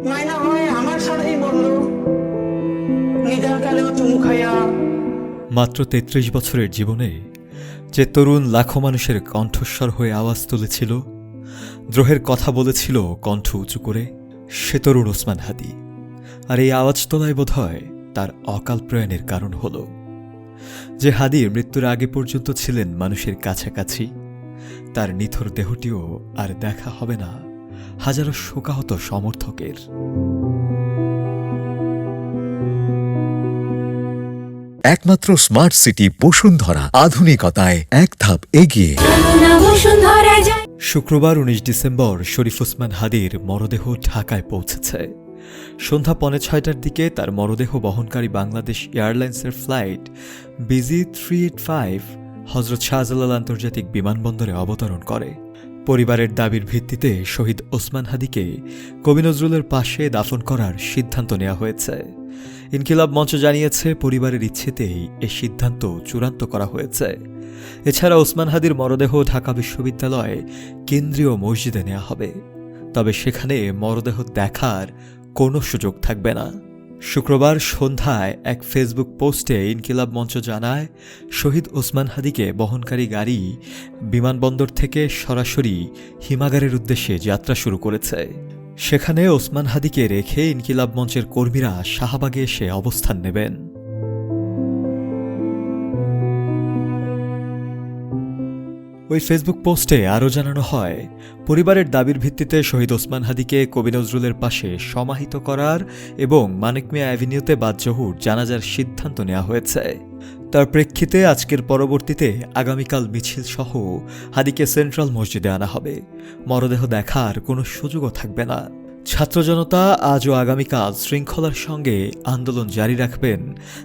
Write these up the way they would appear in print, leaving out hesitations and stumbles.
মাইনা হয় আমার সাথেই বলল, নিদার কালেও চুমু খাইয়া। মাত্র ৩৩ বছরের জীবনে যে তরুণ লাখো মানুষের কণ্ঠস্বর হয়ে আওয়াজ তুলেছিল, দ্রোহের কথা বলেছিল কণ্ঠ উঁচু করে, সে তরুণ ওসমান হাদি। আর এই আওয়াজ তোলাই বোধহয় তার অকাল প্রয়াণের কারণ হল। যে হাদির মৃত্যুর আগে পর্যন্ত ছিলেন মানুষের কাছাকাছি, তার নিথর দেহটিও আর দেখা হবে না হাজারো শোকাহত সমর্থকের। একমাত্র স্মার্ট সিটি বসুন্ধরা, আধুনিকতায় এক ধাপ এগিয়ে। শুক্রবার ১৯ ডিসেম্বর শরীফ ওসমান হাদির মরদেহ ঢাকায় পৌঁছেছে। সন্ধ্যা ৫:৩০টার দিকে তার মরদেহ বহনকারী বাংলাদেশ এয়ারলাইন্সের ফ্লাইট BG385 হজরত শাহজালাল আন্তর্জাতিক বিমানবন্দরে অবতরণ করে। পরিবারের দাবির ভিত্তিতে শহীদ ওসমান হাদিকে কবি নজরুলের পাশে দাফন করার সিদ্ধান্ত নেওয়া হয়েছে। ইনকিলাব মঞ্চ জানিয়েছে, পরিবারের ইচ্ছেতেই এ সিদ্ধান্ত চূড়ান্ত করা হয়েছে। এছাড়া ওসমান হাদির মরদেহ ঢাকা বিশ্ববিদ্যালয়ে কেন্দ্রীয় মসজিদে নেওয়া হবে, তবে সেখানে মরদেহ দেখার কোনো সুযোগ থাকবে না। শুক্রবার সন্ধ্যায় এক ফেসবুক পোস্টে ইনকিলাব মঞ্চ জানায়, শহীদ ওসমান হাদিকে বহনকারী গাড়ি বিমানবন্দর থেকে সরাসরি হিমাগারের উদ্দেশ্যে যাত্রা শুরু করেছে। সেখানে ওসমান হাদিকে রেখে ইনকিলাব মঞ্চের কর্মীরা শাহবাগে এসে অবস্থান নেবেন। ওই ফেসবুক পোস্টে আরও জানানো হয়, পরিবারের দাবির ভিত্তিতে শহীদ ওসমান হাদিকে কবি নজরুলের পাশে সমাহিত করার এবং মানিক মিয়া অ্যাভিনিউতে বাদ জহুর জানাজার সিদ্ধান্ত নেওয়া হয়েছে। তার প্রেক্ষিতে আজকের পরবর্তীতে আগামীকাল মিছিল সহ হাদিকে সেন্ট্রাল মসজিদে আনা হবে। মরদেহ দেখার কোনো সুযোগও থাকবে না। ছাত্র জনতা আজ ও আগামীকাল শৃঙ্খলার সঙ্গে আন্দোলন জারি রাখবেন,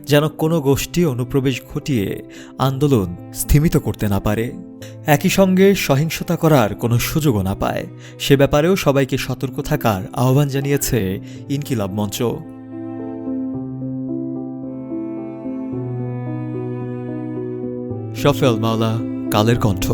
যেন কোনো গোষ্ঠী অনুপ্রবেশ ঘটিয়ে আন্দোলন স্থিমিত করতে না পারে, একই সঙ্গে সহিংসতা করার কোনো সুযোগও না পায়। সে ব্যাপারেও সবাইকে সতর্ক থাকার আহ্বান জানিয়েছে ইনকিলাব মঞ্চ। শফিউল মাওলা, কালের কণ্ঠ।